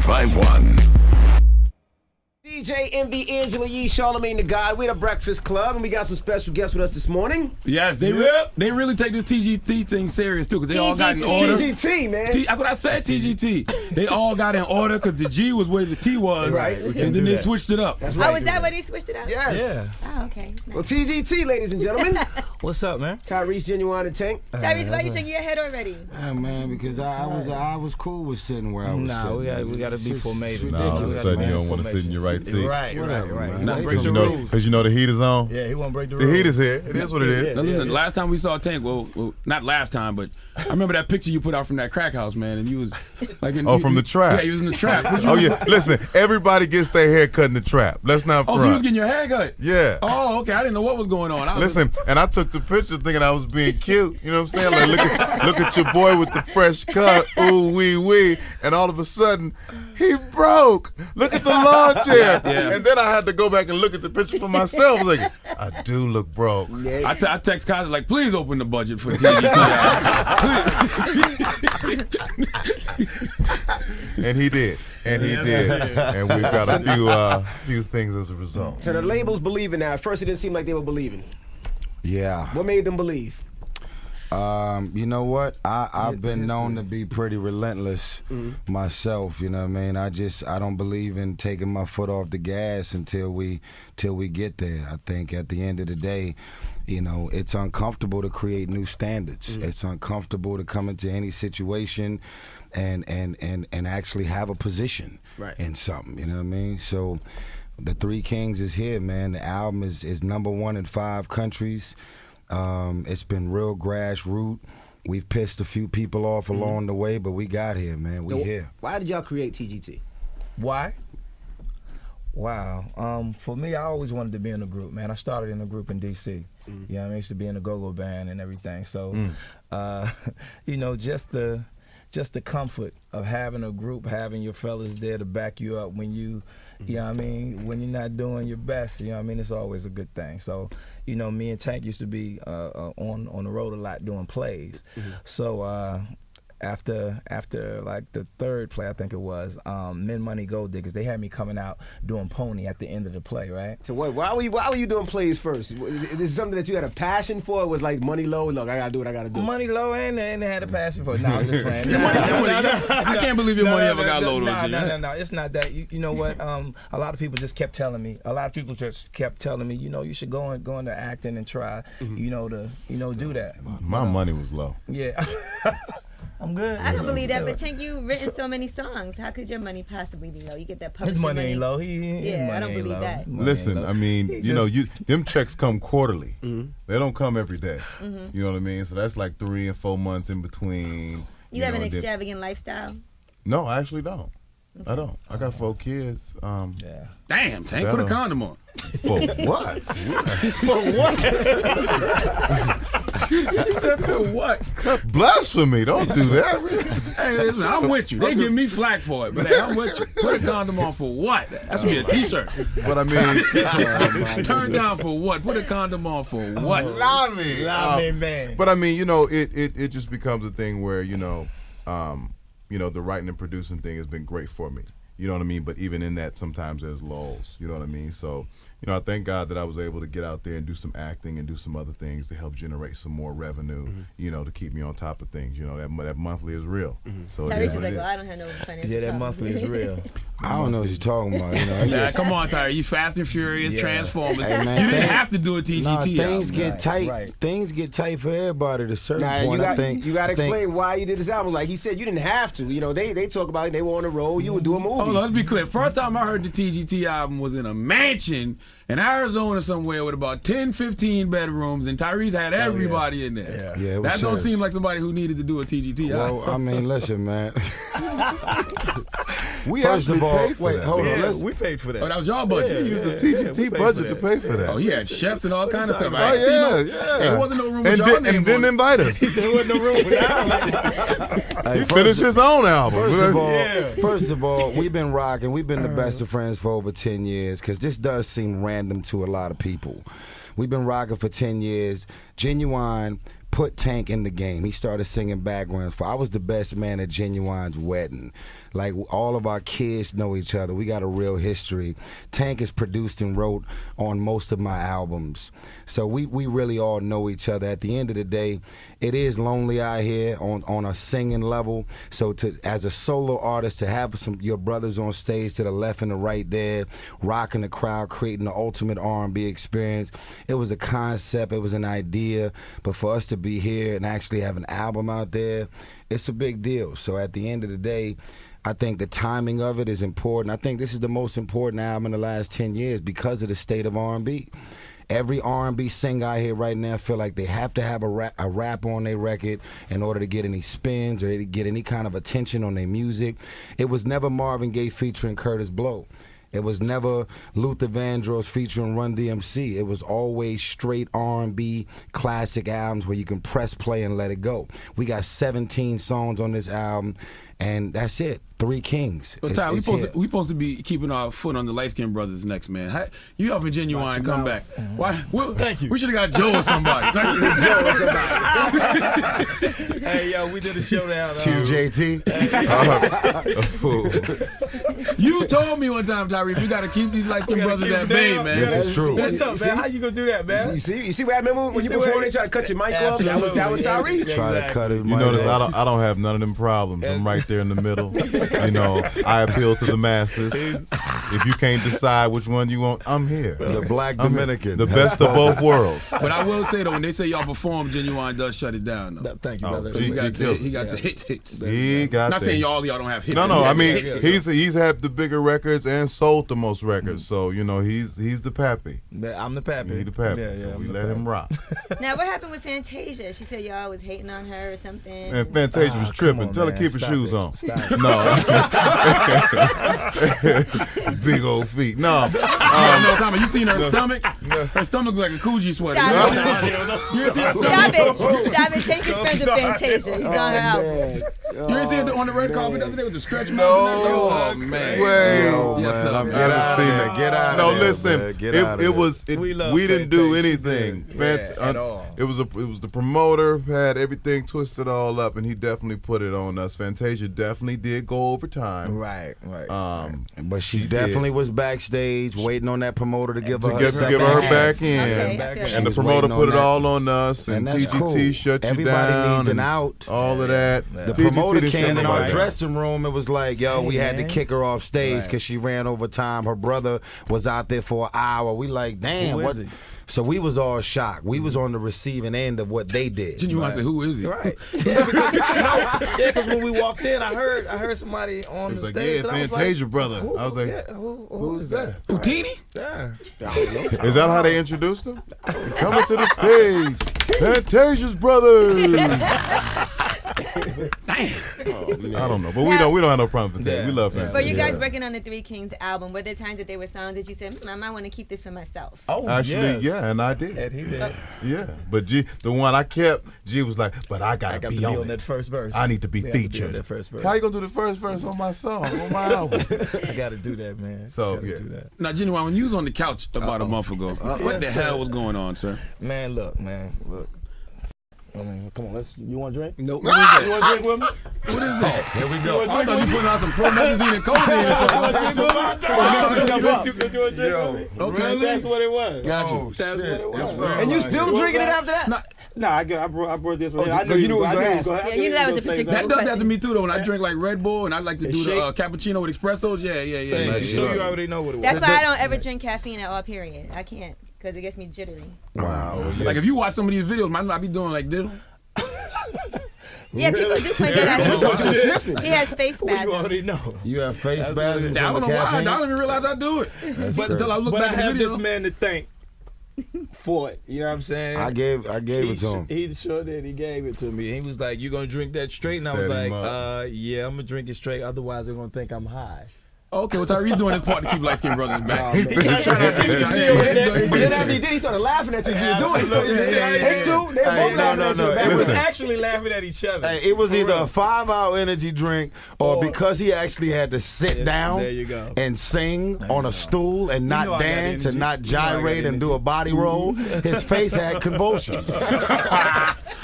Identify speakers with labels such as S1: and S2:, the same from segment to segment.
S1: 1051.
S2: DJ Envy, Angela Yee, Charlamagne the God. We're the Breakfast Club, and we got some special guests with us this morning.
S3: Yes, they really take this TGT thing serious too, because they all got in order.
S2: TGT, man.
S3: That's what I said, TGT. They all got in order because the G was where the T was,
S2: right?
S3: And then they switched it up.
S2: That's right.
S4: Oh, is that why they switched it up?
S2: Yes.
S4: Yeah. Oh, okay.
S2: Well, TGT, ladies and gentlemen.
S5: What's up, man?
S2: Tyrese, Ginuwine, and Tank.
S4: Tyrese, why you shaking your head already?
S6: Yeah, man, because I was cool with sitting where I was sitting.
S5: Nah, we got to be formated.
S7: All of a sudden, you don't want to sit in your right seat.
S5: Right.
S3: Not break the
S7: rules. Because you know the heat is on.
S5: Yeah, he won't break the rules.
S7: The heat is here. It is what it is.
S3: Now listen, last time we saw Tank, well, not last time, but I remember that picture you put out from that crack house, man, and you was like
S7: from the trap.
S3: Yeah, you was in the trap.
S7: Oh yeah, listen, everybody gets their hair cut in the trap. Let's not front.
S3: Oh, so you was getting your hair cut?
S7: Yeah.
S3: Oh, okay. I didn't know what was going on.
S7: Listen, and I took the picture thinking I was being cute. You know what I'm saying? Like, look at your boy with the fresh cut. Ooh, wee, wee. And all of a sudden, he broke. Look at the lawn chair.
S3: Yeah.
S7: And then I had to go back and look at the picture for myself. Like, I do look broke.
S2: Yeah.
S3: I text Kyle like, please open the budget for TGT.
S7: And he did. And he did. And we've got a few things as a result.
S2: So the labels believing now. At first, it didn't seem like they were believing.
S6: Yeah.
S2: What made them believe?
S6: You know what? I've been known to be pretty relentless myself. You know what I mean? I don't believe in taking my foot off the gas until we get there. I think at the end of the day, you know, it's uncomfortable to create new standards. It's uncomfortable to come into any situation and actually have a position in something. You know what I mean? So the Three Kings is here, man. The album is #1 in 5 countries. It's been real grassroots. We've pissed a few people off along the way, but we got here, man. We here.
S2: Why did y'all create TGT?
S5: Why? Wow. For me, I always wanted to be in a group, man. I started in a group in D.C. You know, I used to be in a go-go band and everything. So, you know, just the comfort of having a group, having your fellas there to back you up when you know what I mean, when you're not doing your best, you know what I mean, it's always a good thing. So, you know, me and Tank used to be on the road a lot doing plays. So after like the third play, I think it was, Men Money Gold Diggers, they had me coming out doing Pony at the end of the play, right?
S2: So why were you doing plays first? Is this something that you had a passion for? It was like money low, look, I gotta do what I gotta do.
S5: Money low and had a passion for it. No, I'm just playing.
S3: I can't believe your money ever got low.
S5: No, it's not that. You know what? A lot of people just kept telling me. You know, you should go into acting and try. You know to do that.
S7: My money was low.
S5: Yeah. I'm good.
S4: I don't believe that, but Tank, you've written so many songs. How could your money possibly be low? You get that publishing
S5: His money ain't low.
S4: I don't believe that.
S7: Listen, I mean, you know, them checks come quarterly. They don't come every day. You know what I mean? So that's like 3 and 4 months in between.
S4: You have an extravagant lifestyle?
S7: No, I actually don't. I don't. I got 4 kids.
S5: Yeah.
S3: Damn, Tank, put a condom on.
S7: For what?
S5: For what? He said for what?
S7: Blasphemy! Don't do that.
S3: Hey, listen, I'm with you. They give me flack for it, but hey, I'm with you. Put a condom on for what? That should be a T-shirt.
S7: But I mean,
S3: turn down for what? Put a condom on for what?
S7: Allow me,
S5: man.
S7: But I mean, you know, it just becomes a thing where you know, the writing and producing thing has been great for me. You know what I mean? But even in that, sometimes there's lulls. You know what I mean? So, you know, I thank God that I was able to get out there and do some acting and do some other things to help generate some more revenue, you know, to keep me on top of things. You know, that monthly is real. So
S4: Tyrese is like, well, I don't have no financial
S5: that
S4: problem.
S5: monthly is real.
S6: I don't know what you're talking about. You know,
S3: Yeah, come on, Tyrese. You Fast and Furious, Transformers.
S6: Hey, man,
S3: you didn't have to do a TGT.
S6: Nah, things
S3: album.
S6: get tight.
S5: Right.
S6: Things get tight for everybody at a certain point.
S2: You got to explain why you did this album. Like he said, you didn't have to. You know, they talk about it. They were on the road. You were doing movies.
S3: Hold on, let's be clear. First time I heard the TGT album was in a mansion in Arizona somewhere with about 10, 15 bedrooms, and Tyrese had everybody in there.
S6: Yeah, it was
S3: that don't
S6: serious.
S3: seem like somebody who needed to do a TGT album.
S6: Well, I mean, listen, man.
S7: we
S6: First
S7: actually
S6: of all,
S7: paid for
S6: wait,
S7: that.
S6: hold on.
S5: Yeah, we paid for that.
S3: Oh, that was y'all budget.
S7: You used the TGT budget to pay for that.
S3: Oh, he had chefs and all kinds of stuff.
S7: Oh, yeah.
S3: There wasn't no room with
S7: And
S3: y'all name
S7: didn't
S3: on it.
S7: invite us.
S5: He said there wasn't no room for that.
S7: He finished his own album.
S6: First of all, we've been rocking. We've been the best of friends for over 10 years because this does seem random to a lot of people. We've been rocking for 10 years. Ginuwine put Tank in the game. He started singing backgrounds for. I was the best man at Ginuwine's wedding. Like, all of our kids know each other. We got a real history. Tank is produced and wrote on most of my albums. So we really all know each other. At the end of the day, it is lonely out here on a singing level. So as a solo artist, to have your brothers on stage to the left and the right there, rocking the crowd, creating the ultimate R&B experience, it was a concept, it was an idea. But for us to be here and actually have an album out there, it's a big deal. So at the end of the day, I think the timing of it is important. I think this is the most important album in the last 10 years because of the state of R&B. Every R&B singer out here right now feel like they have to have a rap on their record in order to get any spins or to get any kind of attention on their music. It was never Marvin Gaye featuring Curtis Blow. It was never Luther Vandross featuring Run DMC. It was always straight R&B classic albums where you can press play and let it go. We got 17 songs on this album, and that's it. 3 Kings.
S3: Well, Ty, we supposed to be keeping our foot on the light skinned brothers next, man. You up in Ginuwine, come back. Why? Well, thank you. We should have got Joe or somebody.
S5: Hey, yo, we did a showdown.
S6: TGT. A fool.
S3: You told me one time, Tyree, we got to keep these light skinned brothers at bay, man.
S6: This is true.
S5: What's up, man? How you gonna do that, man?
S2: You see what I remember when you performed, they tried to cut your mic off? That was Tyrese.
S6: Try to cut his mic.
S7: You notice I don't have none of them problems. I'm right there in the middle. You know, I appeal to the masses. If you can't decide which one you want, I'm here.
S6: The Black Dominican.
S7: The best of both worlds.
S3: But I will say, though, when they say y'all perform, Ginuwine does shut it down, though.
S5: Thank you, brother.
S3: He got the hits.
S7: He got
S3: Not saying y'all don't have hits.
S7: No, I mean, he's had the bigger records and sold the most records. So, you know, he's the pappy.
S5: I'm the pappy.
S7: He's the pappy. So we let him rock.
S4: Now, what happened with Fantasia? She said y'all was hating on her or something.
S7: And Fantasia was tripping.
S5: On,
S7: Tell her
S5: man.
S7: keep her
S5: Stop
S7: shoes
S5: it.
S7: on.
S5: Stop it.
S7: No. Big old feet. No.
S3: You seen her stomach? Her stomach like a Coogee sweater.
S4: Stop it. Take his friend to Fantasia. He's on her album.
S3: You ain't seen it on the red carpet the other day with the stretch marks?
S7: No.
S3: Oh, man.
S7: Wait.
S3: Yes, sir.
S6: Get out of here. Get out
S7: No,
S6: of here.
S7: listen.
S6: Man. Get out of here.
S7: We didn't do anything.
S5: At all.
S7: It was the promoter had everything twisted all up, and he definitely put it on us. Fantasia definitely did go over time.
S5: Right.
S6: But she definitely was backstage waiting on that promoter to give her
S7: Give her back in.
S4: Okay,
S7: And the
S6: was
S7: promoter
S6: waiting
S7: put
S6: on
S7: it
S6: that.
S7: all on us, and
S6: And that's
S7: TGT
S6: cool.
S7: shut you
S6: Everybody
S7: down.
S6: needs an
S7: and
S6: out.
S7: all of that.
S6: The
S7: TGT
S6: promoter
S7: didn't
S6: came
S7: shut
S6: in our
S7: nobody down.
S6: dressing room. It was like, yo, we had to
S5: man.
S6: kick her off stage
S5: Right.
S6: because she ran over time. Her brother was out there for an hour. We like, damn,
S5: Who is
S6: what?
S5: he?
S6: So we was all shocked. We was on the receiving end of what they did.
S3: Ginuwine said, who is he?
S5: Right. Because when we walked in, I heard somebody on
S7: He
S5: the
S7: was like,
S5: stage.
S7: yeah,
S5: and I was
S7: Fantasia
S5: like,
S7: brother. I was like,
S5: who is that?
S3: Who, Teeny?
S5: Yeah.
S7: is that how they introduced him? Coming to the stage, Fantasia's brothers. I don't know, but we don't have no problem with that. We love Fantasia.
S4: But you guys working on the 3 Kings album, were there times that there were songs that you said, I might want to keep this for myself?
S5: Oh,
S7: Actually,
S5: yes.
S7: yeah, and I did.
S5: And he did.
S7: Yeah, but G, the one I kept, G was like, but I gotta
S5: I got
S7: be
S5: to be
S7: on
S5: on
S7: it.
S5: that first verse.
S7: I need to be
S5: We have to be on
S7: featured.
S5: that first verse.
S7: How you gonna do the first verse on my song, on my album?
S5: I got to do that, man.
S7: So,
S5: Gotta
S7: yeah.
S5: do that.
S3: Now, Ginuwine, when you was on the couch about a month ago, what the
S5: Yes,
S3: hell
S5: sir.
S3: was going on, sir?
S5: Man, look. I mean, come on, you want a drink?
S2: Nope.
S5: You want a drink with me?
S3: What is that?
S6: Here we go.
S3: I thought you putting out some promethazine and codeine or something.
S5: You want a drink with me?
S3: Okay.
S5: That's what it was.
S3: Got you.
S6: Oh,
S5: That's what
S6: shit.
S5: it was.
S2: And you still drinking it after that?
S5: Nah, I brought this one.
S2: Oh,
S5: I
S2: you knew it was gonna ask.
S4: Yeah, you knew that was a particular
S3: That does that to
S4: question.
S3: me too, though. When I drink like Red Bull and I like to do the cappuccino with espressos, yeah.
S5: So you already know what it was.
S4: That's why I don't ever drink caffeine at all, period. I can't, because it gets me jittery.
S6: Wow.
S3: Like if you watch some of these videos, might not be doing like this.
S4: Yeah, people do point that out.
S2: Sniffing.
S4: He has face spasms.
S5: You already know.
S6: You have face spasms
S3: I
S6: from
S3: don't
S6: the
S3: know why. I
S6: caffeine?
S3: don't even realize I do it. But until I look
S5: But I
S3: back at the
S5: have
S3: video.
S5: this man to thank for it. You know what I'm saying?
S6: I gave it to him.
S5: He sure did. He gave it to me. He was like, "You gonna drink that straight?" And I was
S7: Set
S5: like,
S7: him up.
S5: "Yeah, I'm gonna drink it straight. Otherwise, they're gonna think I'm high."
S3: Okay, well, Tyrese doing his part to keep light skinned brothers back.
S5: He trying to keep me
S2: But then after he did, he started laughing at you. You was doing it. So they two, they both laughing at you.
S6: no.
S5: They was
S7: Listen.
S5: actually laughing at each other.
S6: Hey, it was
S5: For
S6: either
S5: real.
S6: a 5-hour energy drink or
S5: Or-
S6: because he actually had to sit down
S5: there you go.
S6: and sing on a stool and
S5: know I
S6: not
S5: got
S6: dance and
S5: energy.
S6: not
S5: You know I got
S6: gyrate and do
S5: energy.
S6: a body roll. His face had convulsions.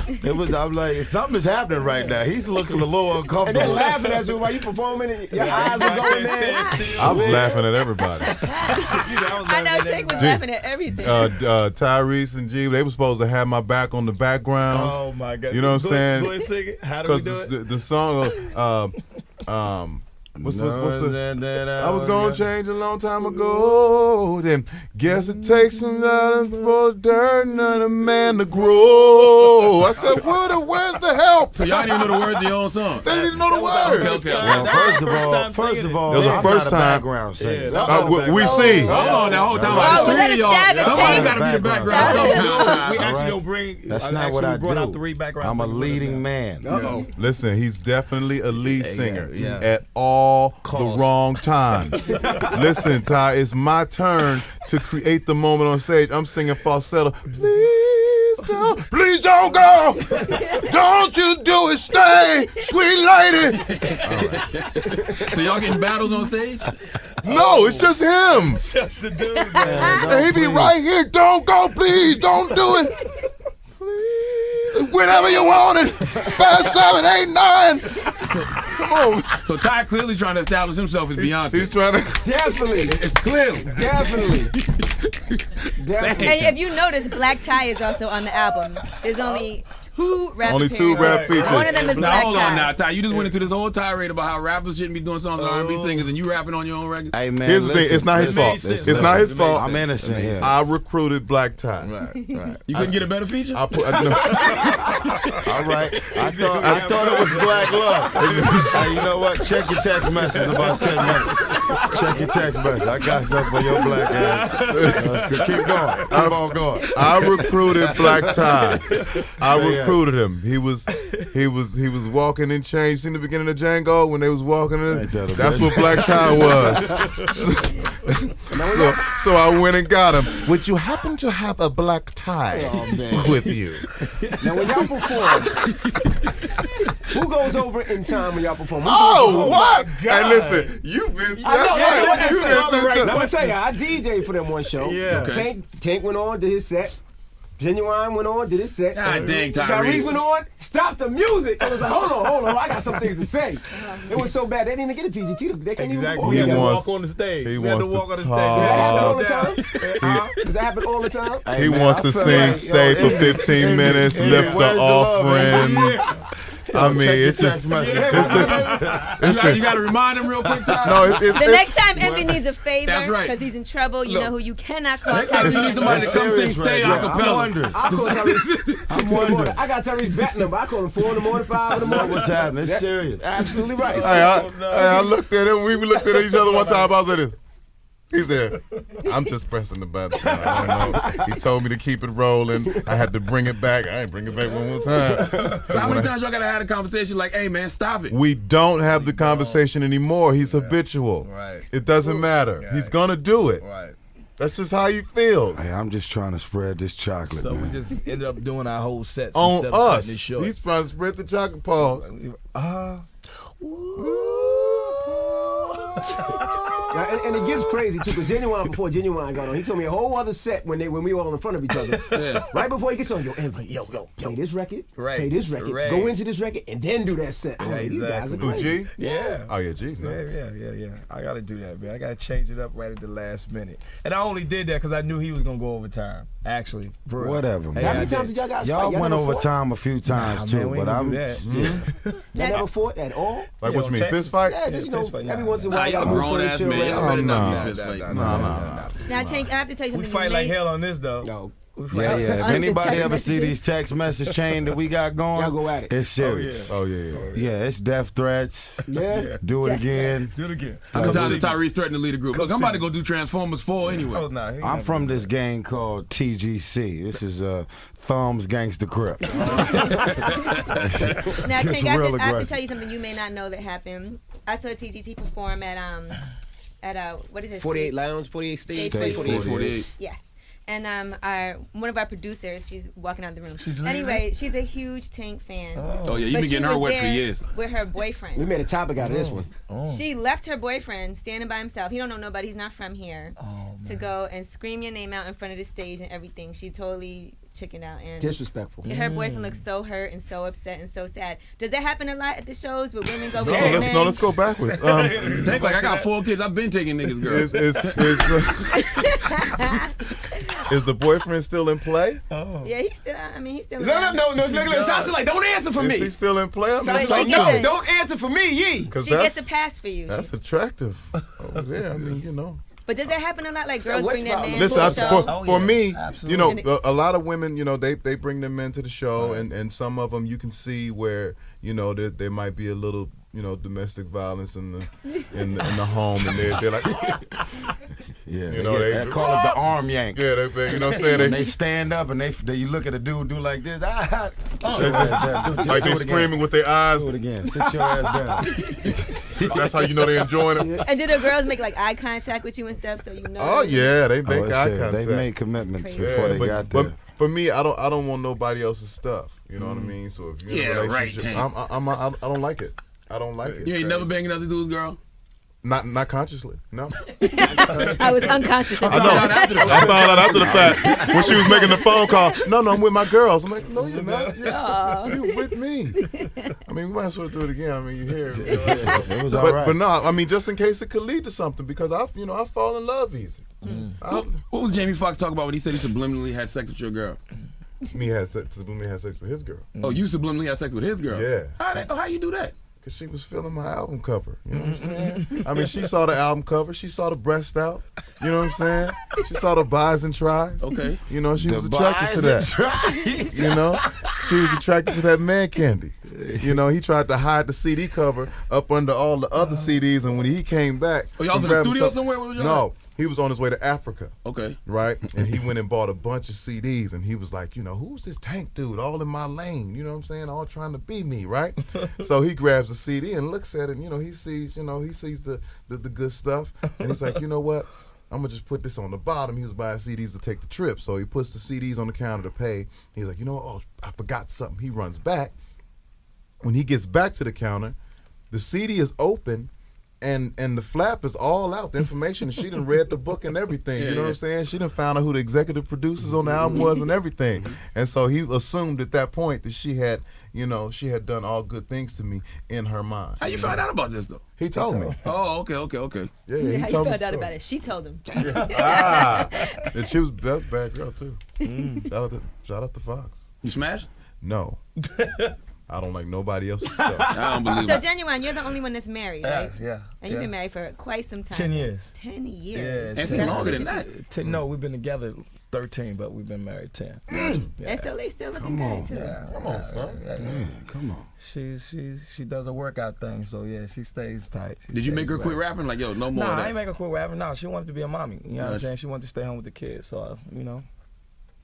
S6: It was. I'm like, something's happening right now. He's looking a little
S2: And
S6: uncomfortable.
S2: they're laughing at you while you performing and your eyes are going there.
S7: I was laughing at everybody.
S4: I know Tank was laughing at everything.
S7: Tyrese and G, they were supposed to have my back on the backgrounds.
S5: Oh my God!
S7: You know what I'm saying?
S5: Go ahead, sing it. How do we do
S7: Because
S5: it?
S7: the song, what's the? I was gonna change a long time ago. Then guess it takes some nothing for dirt and a man to grow. I said, where's the help?
S3: So y'all didn't even know the words of your own song.
S7: They didn't even know the words.
S3: Okay.
S6: Well, first of all,
S7: It was the
S6: I'm
S7: first
S6: not a
S7: time.
S6: background singer.
S7: We see.
S3: Hold on, that whole time.
S4: Oh, was that a
S3: three of y'all.
S4: stab at
S3: Somebody
S4: Tank?
S3: gotta be the background
S4: That was-
S3: sometime.
S5: We actually
S6: All
S5: don't bring.
S6: That's not what I
S5: brought
S6: do.
S5: out 3 background
S6: I'm a
S5: singers with us
S6: leading
S5: now.
S6: man.
S7: Listen, he's definitely a lead singer
S5: yeah.
S7: at all
S5: Cost.
S7: the wrong times. Listen, Ty, it's my turn to create the moment on stage. I'm singing falsetto. Please don't go. Don't you do it. Stay, sweet lady.
S3: So y'all getting battles on stage?
S7: No, it's just him.
S5: Just the dude, man.
S7: And he be right here. Don't go, please. Don't do it. Please. Whenever you want it. 5, 7, 8, 9. Come on.
S3: So Ty clearly trying to establish himself as Beyonce.
S7: He's trying to.
S2: Definitely.
S3: It's clearly.
S2: Definitely. Definitely.
S4: And if you notice, Black Tie is also on the album. There's only 2 rap
S7: Only 2
S4: appearances.
S7: rap features.
S4: One of them is
S3: Now
S4: Black
S3: hold
S4: Tie.
S3: on now, Ty. You just went into this whole tirade about how rappers shouldn't be doing songs with R&B singers, and you rapping on your own record.
S6: Hey man,
S7: Here's the thing. It's not his fault.
S5: made sense.
S7: It's not his
S5: It made
S7: fault.
S6: I'm innocent here.
S7: I recruited Black Tie.
S5: Right.
S3: You couldn't get a better feature?
S7: I put.
S6: All right. I thought it was black love. Hey, you know what? Check your text message in about 10 minutes. Check your text message. I got something for your black ass. Keep going. Keep on going.
S7: I recruited Black Tie. I recruited him. He was walking in chains. Seen the beginning of Django when they was walking in? That's what Black Tie was. so I went and got him. Would you happen to have a black tie with you?
S2: Now when y'all perform, who goes over in time when y'all perform? Who
S7: Oh,
S2: goes over?
S7: what? Hey, listen, you've been.
S2: I know,
S7: That's
S2: that's
S7: right.
S2: right.
S7: You
S2: Now, I'm gonna tell you, I DJ for them one show.
S5: Yeah.
S3: Okay.
S2: Tank went on, did his set. Ginuwine went on, did his set.
S3: God dang,
S2: Tyrese
S3: Tyrese.
S2: went on, stopped the music. I was like, hold on, I got some things to say. It was so bad, they didn't even get a TGT. They can't
S5: Exactly.
S2: even
S5: We had to
S7: wants-
S5: walk on the stage.
S7: he
S5: We had to
S7: wants to
S5: walk on the
S7: talk.
S2: Does that happen all the
S5: stage.
S2: time? Does that happen all the time?
S6: Hey,
S7: He
S6: man,
S7: wants
S6: I
S7: to
S6: feel
S7: sing,
S6: like,
S7: stay
S6: yo,
S7: for 15 minutes, lift
S6: where's
S7: the
S6: the love,
S7: offering. I mean,
S6: check your
S7: it's just.
S6: text message.
S3: You got to remind him real quick, Ty.
S7: No, it's
S4: The next time Envy needs a favor,
S3: That's right.
S4: because he's in trouble, you know who you cannot call.
S3: Next time you need somebody to come sing,
S6: Serious
S3: stay
S6: right
S3: a
S6: now. I'm
S3: cappella.
S6: wondering.
S2: I call Tyrese 6 in the morning. I got Tyrese back number. I call him 4 in the morning, 5 in the morning.
S6: What's happening? It's serious.
S2: Absolutely right.
S7: Hey, I looked at him. We looked at each other one time. I was like this. He said, I'm just pressing the button. I don't know. He told me to keep it rolling. I had to bring it back. I ain't bring it back one more time.
S3: So how many times y'all got to have a conversation like, hey, man, stop it?
S7: We don't have the conversation anymore. He's habitual.
S5: Right.
S7: It doesn't matter. He's going to do it.
S5: Right.
S7: That's just how he feels.
S6: Hey, I'm just trying to spread this chocolate,
S5: So we
S6: man.
S5: just ended up doing our whole sets
S7: On
S5: instead of cutting it
S7: us.
S5: short.
S7: He's trying to spread the chocolate paw.
S2: And it gets crazy too, because Ginuwine, before Ginuwine got on, he told me a whole other set when we were all in front of each other.
S3: Yeah.
S2: Right before he gets on, yo, play this record,
S5: Right.
S2: play this record,
S5: Right.
S2: go into this record, and then do that set. I'm like, these guys are
S5: exactly.
S7: Who,
S2: crazy.
S7: G?
S5: Yeah.
S7: Oh, yeah, G's nice.
S5: Yeah. I got to do that, man. I got to change it up right at the last minute. And I only did that because I knew he was going to go overtime, actually. For real.
S6: Whatever, man.
S2: How
S5: I
S2: many
S5: did.
S2: times did y'all guys
S6: Y'all
S2: fight?
S6: went
S2: never
S6: over
S2: fought?
S6: time a few times
S5: Nah,
S6: too,
S5: man, we
S6: but
S5: ain't
S6: I'm.
S5: gonna do that.
S2: Y'all never fought at all?
S7: Like, what you mean,
S5: Texas.
S7: fist fight?
S2: Yeah, just,
S5: fist fight,
S2: every
S5: nah,
S2: once in a
S3: Nah,
S2: while,
S3: y'all
S2: y'all move
S3: grown-ass
S2: furniture
S3: men. Y'all
S2: around.
S3: better not
S7: no.
S3: be fist fighting.
S7: Nah.
S4: Now, Tank, I have to tell you
S5: We
S4: something.
S5: fight
S4: you
S5: like
S4: made-
S5: hell on this, though.
S2: No.
S6: Yeah. If
S4: Under
S6: anybody
S4: text
S6: ever see
S4: messages.
S6: these text message chain that we got going,
S2: Y'all go at it.
S6: it's serious.
S7: Oh, yeah.
S6: Yeah, it's death threats.
S2: Yeah.
S6: Do it
S4: Death
S6: again.
S5: Do it again.
S3: I'm
S5: Come
S3: tired of
S5: see me.
S3: Tyrese threatening to lead a group. Look, I'm about to go do Transformers 4 anyway.
S5: Oh, nah, he
S6: I'm
S5: never
S6: from
S5: do
S6: this
S5: that.
S6: gang called TGC. This is Thumbs Gangsta Crip.
S4: Now,
S6: It's
S4: Tank,
S6: real
S4: I have to
S6: aggressive.
S4: tell you something you may not know that happened. I saw TGT perform at what is it?
S2: 48 Lounge, 48 Stage,
S4: Stage
S2: 48.
S3: 48.
S4: Yes. And one of our producers, she's walking out the room.
S5: She's leaving?
S4: Anyway, she's a huge Tank fan.
S3: Oh, yeah, you've
S4: But
S3: been
S4: she
S3: getting her
S4: was
S3: wet for
S4: there
S3: years.
S4: with her
S2: We
S4: boyfriend.
S2: made a topic out of this one.
S4: She left her boyfriend standing by himself. He don't know nobody. He's not from here. To go and scream your name out in front of the stage and everything. She chickened out, and
S2: Disrespectful.
S4: her boyfriend looks so hurt and so upset and so sad. Does that happen a lot at the shows where women go?
S7: Let's go backwards.
S3: Take I got 4 kids. I've been taking niggas, girls.
S7: Is the boyfriend still in play?
S2: Oh.
S4: Yeah, he's still. I mean, he's still.
S2: No. Shots like, don't answer for
S7: Is
S2: me.
S7: he still in play? I mean,
S4: But she gets a-
S2: Don't answer for me, Yee.
S4: She gets a pass for you.
S7: That's attractive over there. I mean,
S4: But does that happen a lot? Like girls
S2: what's
S4: bring their
S2: wrong?
S4: men
S7: Listen,
S4: to the show?
S7: for me,
S5: absolutely.
S7: a lot of women, they bring their men to the show, and some of them you can see where, there might be a little, domestic violence in the home, and they're like,
S6: Yeah,
S7: they
S6: call it the arm yank.
S7: yeah, they, you know what I'm saying?
S6: They stand up and you look at a dude do like this.
S7: Like they screaming with their eyes.
S6: Do it again. Sit your ass down.
S7: That's how you know they're enjoying it.
S4: And do the girls make like eye contact with you and stuff, so you know?
S7: Oh yeah, they make eye contact.
S6: They made commitments
S4: That's
S6: before they got there.
S7: But for me, I don't want nobody else's stuff. You know what I mean? So if you're in a relationship,
S3: right,
S7: I don't like it. I don't like it.
S3: You ain't never banging another dude's girl?
S7: Not consciously, no.
S4: I was unconscious at
S7: I
S4: the
S7: know.
S4: time.
S7: I found out after the fact when she was making the phone call. No, I'm with my girls. I'm like, no, you're not. You're with me. I mean, we might as well do it again. I mean, you hear it.
S6: It was all right.
S7: But no, I mean, just in case it could lead to something, because I fall in love easy.
S3: What was Jamie Foxx talking about when he said he subliminally had sex with your girl?
S7: Me had sex with his girl.
S3: Oh, you subliminally had sex with his girl?
S7: Yeah.
S3: How you do that?
S7: Cause she was feeling my album cover. You know what I'm saying? I mean, she saw the album cover. She saw the breast out. You know what I'm saying? She saw the buys and tries.
S3: Okay.
S7: She was attracted to that. She was attracted to that man candy. He tried to hide the CD cover up under all the other CDs, and when he came back,
S3: Oh, y'all was in the studio somewhere? Where was y'all
S7: No, he was on his way to Africa.
S3: Okay.
S7: Right? And he went and bought a bunch of CDs, and he was like, who's this Tank dude all in my lane? You know what I'm saying? All trying to be me, right? So he grabs the CD and looks at it, and, he sees the good stuff, and he's like, you know what? I'm going to just put this on the bottom. He was buying CDs to take the trip, so he puts the CDs on the counter to pay. He's like, I forgot something. He runs back. When he gets back to the counter, the CD is open, and the flap is all out. The information, she done read the book and everything. You know what I'm saying? She done found out who the executive producers on the album was and everything. And so he assumed at that point that she had done all good things to me in her mind.
S3: How you find out about this, though?
S7: He told me.
S3: Oh, okay.
S7: Yeah, he
S4: How you
S7: told me
S4: found out
S7: so.
S4: about it? She told him.
S7: And she was a bad girl too. Shout out to Fox.
S3: You smashed?
S7: No. I don't like nobody else's stuff.
S3: I don't believe
S4: So
S3: it.
S4: Ginuwine, you're the only one that's married, right?
S5: Yeah.
S4: And you've been married for quite some time.
S5: 10 years.
S4: 10 years.
S5: Yeah,
S3: Ain't
S5: 10
S3: been longer than that.
S5: No, we've been together 13, but we've been married 10.
S4: And so they still looking good too.
S7: Come on, son.
S6: Come on.
S5: She does a workout thing, so yeah, she stays tight.
S3: Did you make her quit rapping? Like, yo, no more
S5: Nah,
S3: of
S5: I
S3: that.
S5: ain't make her quit rapping. No, she wanted to be a mommy. You know what I'm
S3: Gotcha.
S5: saying? She wanted to stay home with the kids, so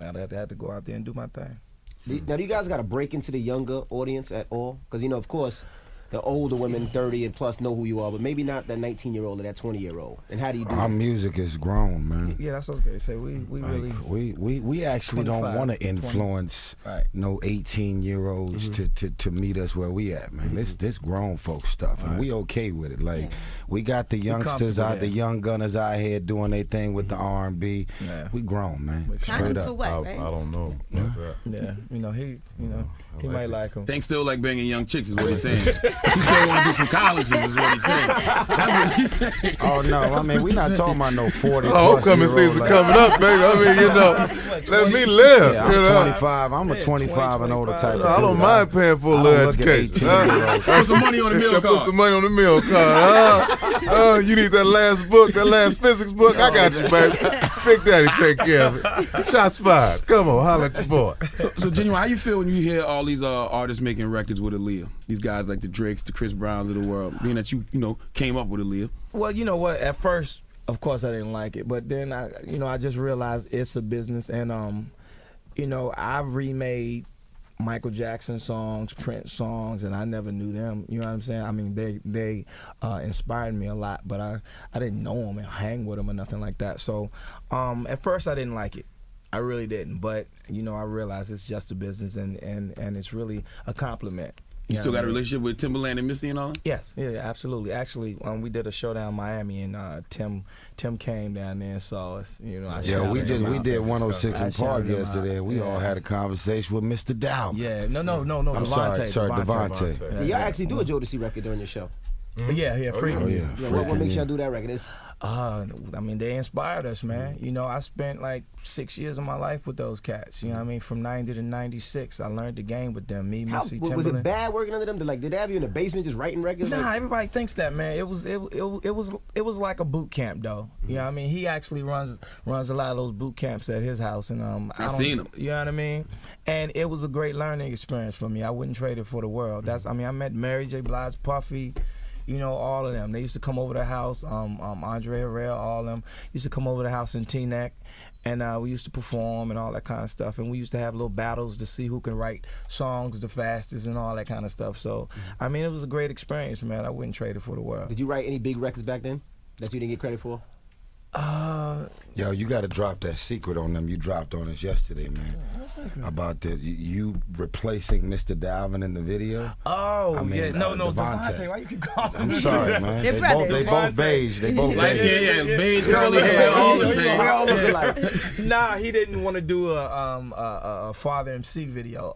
S5: I had to go out there and do my thing.
S2: Now, do you guys got to break into the younger audience at all? Because, of course, the older women, 30 and plus, know who you are, but maybe not that 19-year-old or that 20-year-old. And how do you do
S6: Our
S2: that?
S6: music is grown, man.
S5: Yeah, that's what I was gonna say. We really
S6: We actually don't
S5: 25,
S6: want to
S5: 20.
S6: influence
S5: Right.
S6: no 18-year-olds to meet us where we at, man. This grown folk stuff, and we okay with it. Like we got the youngsters
S5: comfortable
S6: out, the
S5: there.
S6: young gunners out here doing their thing with the R&B.
S5: Yeah.
S6: We grown, man. Straight
S4: Condoms
S6: up.
S4: for what,
S7: I
S4: right?
S7: don't know about that.
S5: Yeah, he might like him.
S3: Tank still like banging young chicks is what he's saying. He still want to do some colleges is what he's saying. That's what he's saying.
S6: Oh no, I mean we not talking about no 40.
S7: Homecoming season coming up, baby. I mean, let me live.
S6: Yeah, I'm 25. I'm a 25 and older type.
S7: I don't mind paying for a
S6: I
S7: little
S6: don't look at
S7: education.
S6: 18-year-olds.
S3: Put some money on the meal
S7: Put some
S3: card.
S7: money on the meal card. You need that last book, that last physics book? I got you, baby. Big Daddy take care of it. Shots fired. Come on, holla at your boy.
S3: So Ginuwine, how you feel when you hear all these artists making records with Aaliyah? These guys like the Drakes, the Chris Browns of the world, being that you came up with Aaliyah.
S5: Well, you know what? At first, of course, I didn't like it, but then I just realized it's a business, and I've remade Michael Jackson songs, Prince songs, and I never knew them. You know what I'm saying? I mean, they inspired me a lot, but I didn't know them and hang with them or nothing like that. So at first, I didn't like it. I really didn't, but I realized it's just a business, and it's really a compliment.
S3: You still got a relationship with Timberland and Missy and all that?
S5: Yes, yeah, absolutely. Actually, we did a show down in Miami, and Tim came down there and saw us. You know,
S6: we did 106 in Park yesterday. We all had a conversation with Mr. Dow.
S5: Yeah, no,
S6: I'm sorry, Devontae.
S2: Yeah, y'all actually do a Jodeci record during your show.
S5: Yeah, Freaky.
S2: What makes y'all do that record?
S5: I mean, they inspired us, man. You know, I spent like 6 years of my life with those cats. You know what I mean? From 90 to 96, I learned the game with them. Me, Missy, Timberland.
S2: Was it bad working under them? Did they have you in the basement just writing records?
S5: Nah, everybody thinks that, man. It was like a boot camp, though. You know what I mean? He actually runs a lot of those boot camps at his house, and
S3: I've seen him.
S5: You know what I mean? And it was a great learning experience for me. I wouldn't trade it for the world. I met Mary J. Blige, Puffy. You know, all of them. They used to come over the house. Andre Harrell, all of them used to come over the house in Teaneck, and we used to perform and all that kind of stuff. And we used to have little battles to see who can write songs the fastest and all that kind of stuff. So, I mean, it was a great experience, man. I wouldn't trade it for the world.
S2: Did you write any big records back then that you didn't get credit for?
S6: Yo, you got to drop that secret on them you dropped on us yesterday, man. About you replacing Mr. Dalvin in the video.
S5: Oh,
S6: I mean,
S5: yeah. No,
S6: Devontae.
S5: Why you keep calling
S6: I'm
S5: me?
S6: sorry, man.
S4: They're brothers.
S6: They both beige. They both
S3: Like,
S6: beige.
S3: beige, curly hair, all the same.
S2: We all look alike.
S5: Nah, he didn't want to do a Father MC video.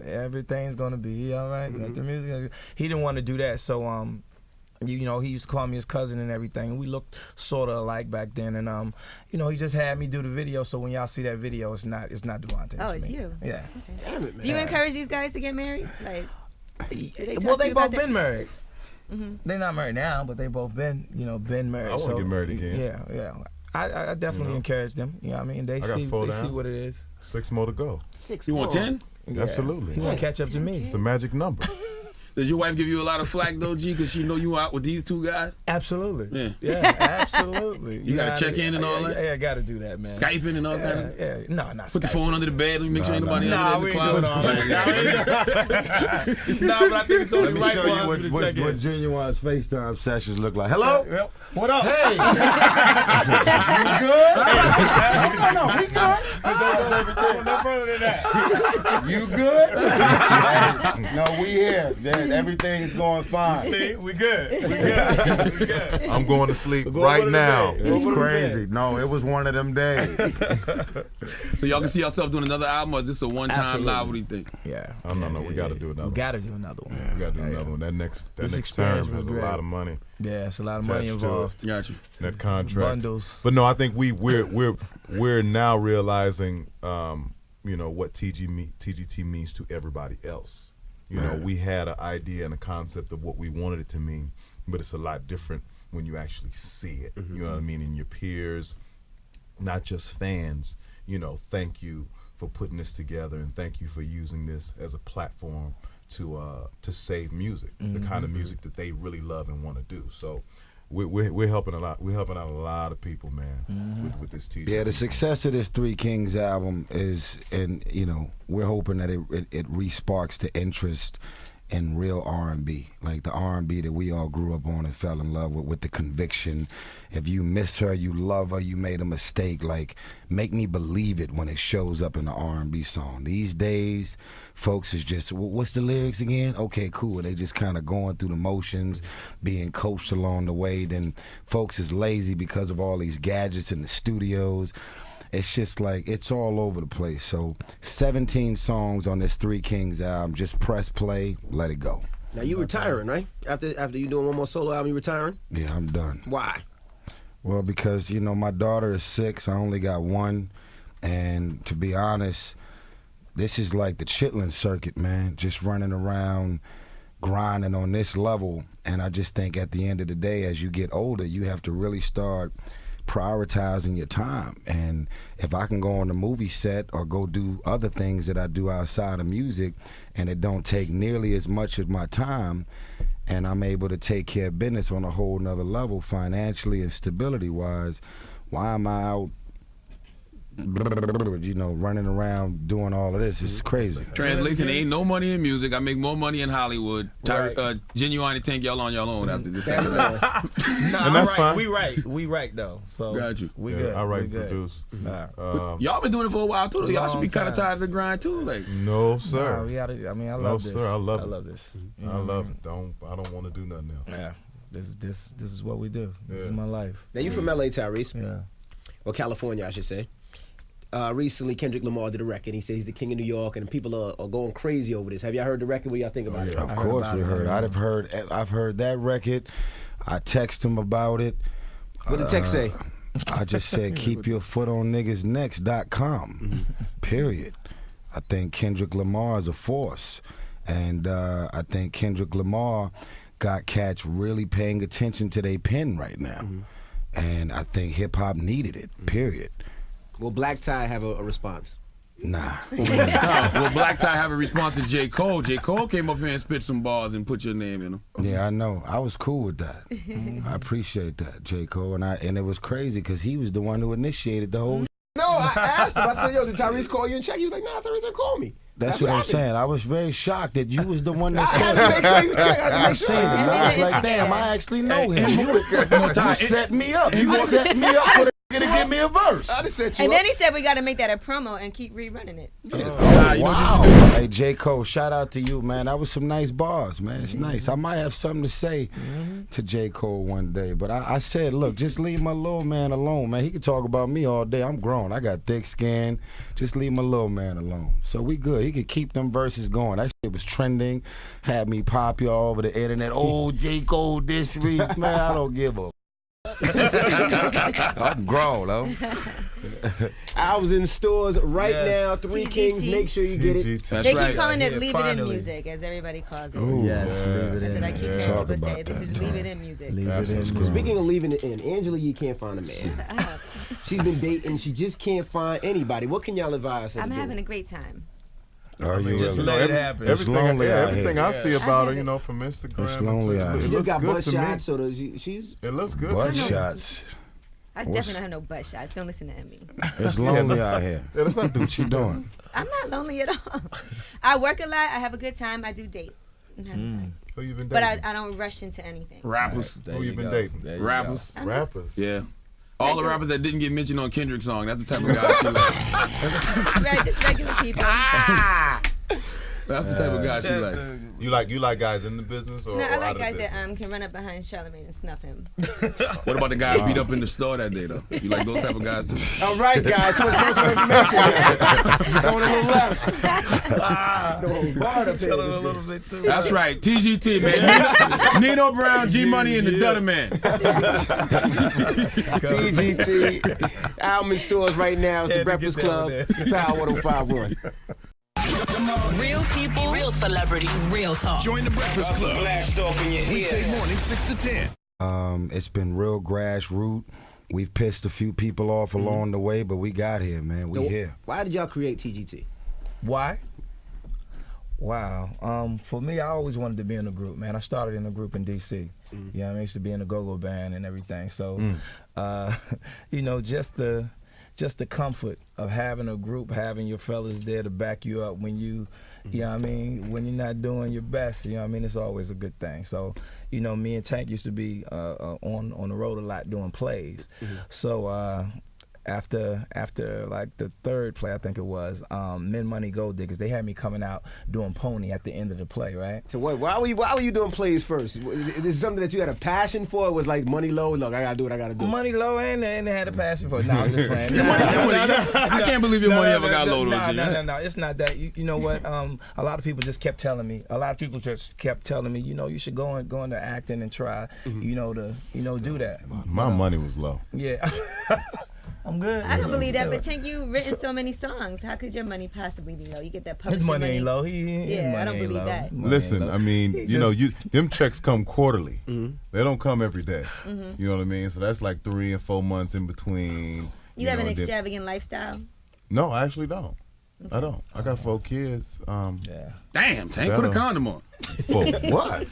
S5: Everything's gonna be all right. The music. He didn't want to do that, so you know, he used to call me his cousin and everything, and we looked sort of alike back then. And you know, he just had me do the video. So when y'all see that video, it's not Devontae.
S4: Oh, it's
S5: me.
S4: you.
S5: Yeah.
S4: Okay.
S2: Damn it, man.
S4: Do you encourage these guys to get married? Like,
S5: They
S4: both
S5: been married. They're not married now, but they both been married.
S7: I want to get married again.
S5: Yeah. I definitely encourage them. You know what I mean? They see what it is.
S7: 6 more to go.
S2: 6
S3: You want 10?
S5: Yeah.
S7: Absolutely.
S5: He want to catch up to me.
S7: It's the magic number.
S3: Does your wife give you a lot of flack though, G? Because she know you out with these two guys?
S5: Absolutely.
S3: Yeah.
S5: Yeah, absolutely.
S3: You gotta check in and all that?
S5: Yeah, I gotta do that, man.
S3: Skyping and all kind of?
S5: Yeah. No, not
S3: Put the
S5: Skyping.
S3: phone under the bed and make sure ain't nobody
S5: Nah,
S3: under
S5: we
S3: there in
S5: ain't
S3: the
S5: doing
S3: closet.
S5: all that. Nah, but I think it's only
S6: Let me
S5: right
S6: show
S5: for
S6: you
S5: us to
S6: what
S5: check in.
S6: Ginuwine's FaceTime sessions look like. Hello?
S5: Yep. What up?
S6: Hey! You good? No, we good.
S5: No further than that.
S6: You good? Hey, no, we here. Everything's going fine.
S5: See, we good. We good.
S7: I'm going to sleep
S5: Go
S7: right
S5: over to
S7: now.
S5: bed.
S6: It's crazy. No, it was one of them days.
S3: So y'all can see yourself doing another album, or is this a one-time
S5: Absolutely.
S3: live? What do you think?
S5: Yeah.
S7: No, we got to do another
S5: We
S7: one.
S5: got to do another one.
S7: We got to do another one. That next
S5: This
S7: term
S5: experience was
S7: has a
S5: great.
S7: lot of money.
S5: Yeah, it's a lot of money
S7: Attached to it.
S5: involved.
S3: Got you.
S7: That contract.
S5: Bundles.
S7: But no, I think we're now realizing, what TGT means to everybody else. You know, we had an idea and a concept of what we wanted it to mean, but it's a lot different when you actually see it. You know what I mean? And your peers, not just fans, thank you for putting this together, and thank you for using this as a platform to save music, the kind of music that they really love and want to do. So we're helping a lot. We're helping out a lot of people, man, with this TGT.
S6: Yeah, the success of this Three Kings album is, and we're hoping that it re-sparks the interest in real R&B, like the R&B that we all grew up on and fell in love with the conviction. If you miss her, you love her, you made a mistake, like make me believe it when it shows up in the R&B song. These days, folks is just, what's the lyrics again? Okay, cool. They just kind of going through the motions, being coached along the way. Then folks is lazy because of all these gadgets in the studios. It's just like, it's all over the place. So 17 songs on this Three Kings album. Just press play, let it go.
S2: Now you retiring, right? After you doing one more solo album, you retiring?
S6: Yeah, I'm done.
S2: Why?
S6: Well, because, my daughter is 6. I only got 1. And to be honest, this is like the chitlin circuit, man. Just running around, grinding on this level. And I just think at the end of the day, as you get older, you have to really start prioritizing your time. And if I can go on the movie set or go do other things that I do outside of music, and it don't take nearly as much of my time, and I'm able to take care of business on a whole nother level financially and stability wise, why am I out you know, running around doing all of this. It's crazy.
S3: Translation: ain't no money in music. I make more money in Hollywood. Ginuwine and Tank, y'all on your own after this.
S5: Nah,
S7: And that's fine.
S5: We right though. So
S3: Got you.
S5: We
S7: Yeah,
S5: good.
S7: I write
S5: we
S7: and
S5: good.
S7: produce.
S3: Y'all been doing it for a while too. Though. Y'all should be kind of
S5: Long time.
S3: tired of the grind too. Like,
S7: No, sir.
S5: Nah, we gotta, I mean, I
S7: No,
S5: love this.
S7: sir, I love
S5: I
S7: it.
S5: love this. You know
S7: I
S5: what
S7: love
S5: mean?
S7: it. I don't want to do nothing else.
S5: Yeah, this is what we do. This
S7: Yeah.
S5: is my life.
S2: Now you from LA, Tyrese,
S5: Yeah.
S2: or California, I should say. Recently, Kendrick Lamar did a record. He said he's the king of New York, and people are going crazy over this. Have y'all heard the record? What y'all think about it?
S6: Of course we heard. I've heard that record. I text him about it.
S2: What did the text say?
S6: I just said keep your foot on niggasnecks.com. Period. I think Kendrick Lamar is a force, and I think Kendrick Lamar got cats really paying attention to their pen right now, and I think hip hop needed it. Period.
S2: Will Black Tie have a response?
S6: Nah.
S3: will Black Tie have a response to J. Cole? J. Cole came up here and spit some bars and put your name in them.
S6: Yeah, I know. I was cool with that. I appreciate that, J. Cole, and it was crazy because he was the one who initiated the whole.
S2: No, I asked him. I said, yo, did Tyrese call you and check? He was like, nah, Tyrese didn't call me.
S6: That's what I'm saying. I was very shocked that you was the one that
S2: I
S6: said
S2: had to make sure you check. I
S6: I
S2: had to
S6: seen
S2: make
S6: it.
S2: sure.
S6: I was like, damn, I actually know him. You set me up. You
S3: more-
S6: set me up for the nigga to give me a verse.
S2: I just set you
S4: And
S2: up.
S4: then he said we got to make that a promo and keep rerunning it.
S3: Nah, you know what you
S6: Wow.
S3: should do?
S6: Hey, J. Cole, shout out to you, man. That was some nice bars, man. It's nice. I might have something to say to J. Cole one day. But I said, look, just leave my little man alone, man. He can talk about me all day. I'm grown. I got thick skin. Just leave my little man alone. So we good. He could keep them verses going. That shit was trending. Had me pop you all over the internet. Oh, J. Cole this week. Man, I don't give a I'm grown, though.
S2: I was in stores right now. Three
S4: TGT.
S2: Kings. Make sure you get it.
S7: TGT.
S3: That's
S4: They
S3: right.
S4: keep calling it
S5: Yeah,
S4: Leave It In
S5: finally.
S4: Music, as everybody calls it.
S6: Ooh.
S5: Yes,
S7: Yeah.
S5: leave it
S4: I
S5: in.
S4: said I keep hearing
S6: Talk
S4: people say
S6: about
S4: this
S6: that.
S4: is Leave It In Music.
S5: Leave it
S7: Absolutely.
S5: in.
S2: Speaking of leaving it in, Angela Yee can't find a man. She's been dating. She just can't find anybody. What can y'all advise her
S4: I'm
S2: to do?
S4: having a great time.
S6: Are you
S5: Just
S6: really?
S5: let it happen.
S6: It's lonely out
S7: everything
S6: here.
S7: I see about her, you know, from Instagram.
S6: It's lonely out
S7: it
S6: here.
S2: She just
S7: looks
S2: got
S7: good
S2: butt
S7: to me.
S2: shots, so she's.
S7: It looks good
S6: Butt
S7: to me.
S6: shots.
S4: I definitely don't have no butt shots. Don't listen to me.
S6: It's lonely out here.
S7: Yeah, let's not do
S6: What you doing?
S4: I'm not lonely at all. I work a lot. I have a good time. I do date. I'm having fun.
S7: Who you been
S4: But
S7: dating?
S4: I don't rush into anything.
S3: Rappers.
S5: There
S7: Who you been
S5: go.
S7: dating?
S5: There you
S3: Rappers.
S4: I'm just-
S7: Rappers.
S3: Yeah. All the rappers that didn't get mentioned on Kendrick's song, that's the type of guy she like.
S4: just regular people.
S3: That's the type of guy she like.
S7: You like guys in the business or
S4: No, I
S7: out
S4: like
S7: of
S4: guys
S7: the
S4: that
S7: business?
S4: can run up behind Charlamagne and snuff him.
S3: What about the guy beat up in the store that day, though? You like those type of guys, too?
S2: All right, guys. So much personal information. Going a little left. No, bar up
S5: Tell
S2: here.
S5: him a little bit too.
S3: That's right, TGT, man. Nino Brown, G Money, and the Dutter Man.
S2: TGT. Album in stores right now. It's
S5: Had
S2: the
S5: to
S2: Breakfast
S5: get that
S2: Club.
S5: one
S2: Power 105.1.
S1: Real people, real celebrities, real talk.
S8: Join the Breakfast Club. Weekday morning, 6 to 10.
S6: It's been real grassroots. We've pissed a few people off along the way, but we got here, man. We here.
S2: Why did y'all create TGT?
S5: Why? Wow. For me, I always wanted to be in a group, man. I started in a group in D.C. You know, I used to be in a go-go band and everything. So, you know, just the comfort of having a group, having your fellas there to back you up when you know what I mean, when you're not doing your best, you know what I mean, it's always a good thing. So, you know, me and Tank used to be on the road a lot doing plays. So, after like the third play, I think it was, Men Money Gold Diggers, they had me coming out doing Pony at the end of the play, right?
S2: So why were you doing plays first? Is this something that you had a passion for? It was like money low. Look, I gotta do what I gotta do.
S5: Money low and they had a passion for it. No, I'm just playing.
S3: I can't believe your money ever got low, though, G.
S5: No, it's not that. You know what? A lot of people just kept telling me. You know, you should go into acting and try. You know to do that.
S7: My money was low.
S5: Yeah. I'm good.
S4: I don't believe that, but Tank, you've written so many songs. How could your money possibly be low? You get that publishing
S5: His money ain't low. His
S4: Yeah, I
S5: money
S4: don't
S5: ain't
S4: believe
S5: low.
S4: that.
S5: Money ain't
S7: Listen,
S5: low.
S7: I mean,
S5: He
S7: you know,
S5: just-
S7: them checks come quarterly. They don't come every day. You know what I mean? So that's like 3 and 4 months in between.
S4: You have an
S7: know, then-
S4: extravagant lifestyle?
S7: No, I actually don't. I don't. I got 4 kids.
S5: Yeah.
S3: Damn, Tank, put a condom on.
S7: For what?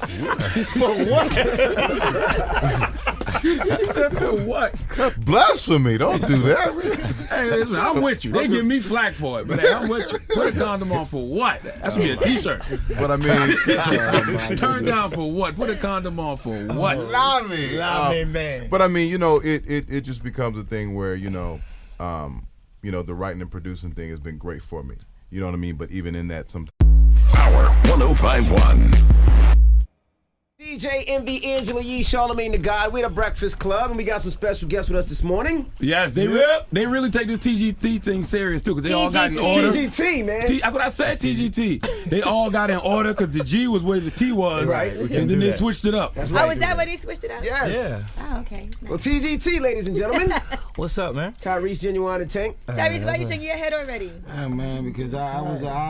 S3: He said for what?
S7: Blasphemy! Don't do that.
S3: Hey, listen, I'm with you. They give me flack for it, but hey, I'm with you. Put a condom on for what? That should be a T-shirt.
S7: But I mean,
S3: Turn down for what? Put a condom on for what?
S5: Man.
S7: but I mean, it just becomes a thing where the writing and producing thing has been great for me. You know what I mean? But even in that, sometimes.
S8: Power 105.1.
S2: DJ Envy, Angela Yee, Charlamagne the God. We're the Breakfast Club, and we got some special guests with us this morning.
S3: Yes, they really take this TGT thing serious too, because they all got in order.
S2: TGT, man.
S3: That's what I said, TGT. They all got in order because the G was where the T was,
S2: Right.
S3: and then they switched it up.
S2: That's
S4: Oh,
S2: right.
S4: is that why they switched it up?
S2: Yes.
S4: Oh, okay.
S2: Well, TGT, ladies and gentlemen.
S5: What's up, man?
S2: Tyrese, Ginuwine, and Tank.
S4: Tyrese, why you shaking your head already?
S6: Yeah, man, because I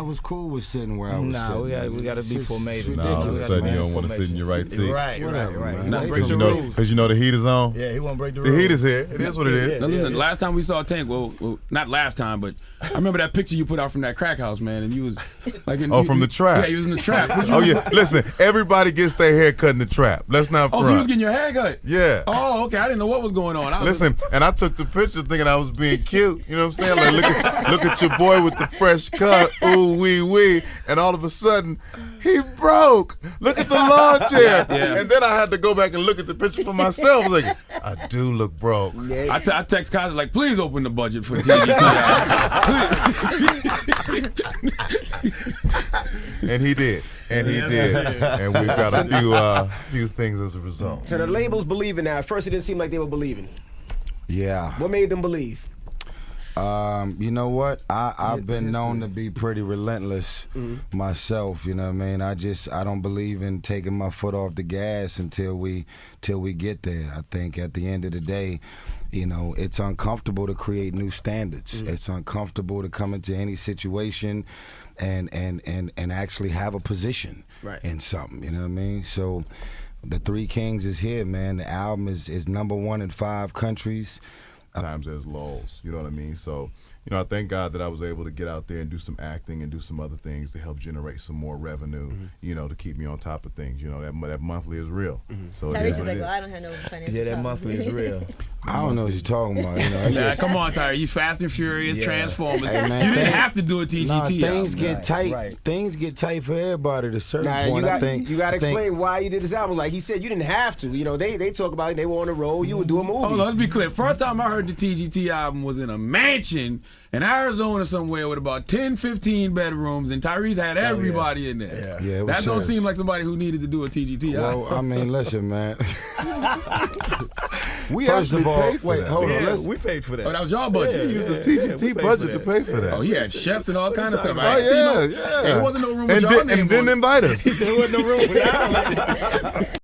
S6: was cool with sitting where I was sitting.
S5: we gotta be formated.
S7: Now all of a sudden you don't want to sit in your right seat.
S5: Right.
S3: Not
S5: Break the
S7: Because
S5: rules.
S7: you know the heat is on.
S5: Yeah, he won't break the
S7: The
S5: rules.
S7: heat is here. It is what it is.
S3: Now listen, last time we saw Tank, well, not last time, but I remember that picture you put out from that crack house, man, and you was like,
S7: From the trap.
S3: Yeah, you was in the trap.
S7: Oh yeah, listen. Everybody gets their hair cut in the trap. Let's not front.
S3: Oh, so you was getting your hair cut?
S7: Yeah.
S3: Oh, okay. I didn't know what was going on.
S7: Listen, and I took the picture thinking I was being cute. You know what I'm saying? Like, look at your boy with the fresh cut. Ooh, wee, wee. And all of a sudden, he broke. Look at the lawn chair.
S3: Yeah.
S7: And then I had to go back and look at the picture for myself. Like, I do look broke.
S3: I text Kyle like, please open the budget for TGT.
S7: And he did. And he did. And we've got a few things as a result.
S2: So the labels believing now. At first, it didn't seem like they were believing.
S6: Yeah.
S2: What made them believe?
S6: You know what? I've been known to be pretty relentless myself. You know what I mean? I don't believe in taking my foot off the gas until we get there. I think at the end of the day, it's uncomfortable to create new standards. It's uncomfortable to come into any situation and actually have a position in something. You know what I mean? So the Three Kings is here, man. The album is #1 in 5 countries.
S7: Times as lulls, you know what I mean? So, I thank God that I was able to get out there and do some acting and do some other things to help generate some more revenue, to keep me on top of things. That monthly is real. So
S4: Tyrese is
S7: what
S4: like,
S7: it
S4: well, I don't have no financial
S5: Yeah, that
S4: problem.
S5: monthly is real.
S6: I don't know what you're talking about.
S3: Yeah, come on, Tyre. You Fast and Furious, Transformers.
S6: Hey, man,
S3: you didn't have to do a TGT.
S6: Nah, things
S3: album.
S6: get tight.
S5: right.
S6: Things get tight for everybody at a certain
S2: Nah,
S6: point.
S2: you got to explain why you did this album. Like he said, you didn't have to. They talk about it. They were on the road. You were doing movies.
S3: Hold on, let's be clear. First time I heard the TGT album was in a mansion in Arizona somewhere with about 10, 15 bedrooms, and Tyrese had everybody in there.
S6: Yeah, it was
S3: that don't
S6: serious.
S3: seem like somebody who needed to do a TGT album.
S6: Well, I mean, listen, man.
S7: We
S6: First
S7: actually
S6: of all,
S7: paid for
S6: wait,
S7: that.
S6: hold on.
S5: Yeah,
S6: Let's,
S5: we paid for that.
S3: Oh, that was y'all budget.
S7: You used the TGT budget to pay for that.
S3: Oh, he had chefs and all kinds of stuff.
S7: Oh,
S3: I ain't seen
S7: yeah,
S3: no-
S7: yeah.
S3: There wasn't no room with
S7: And
S3: y'all
S7: didn't
S3: name on it.
S7: invite us.
S5: He said, there wasn't no room for that.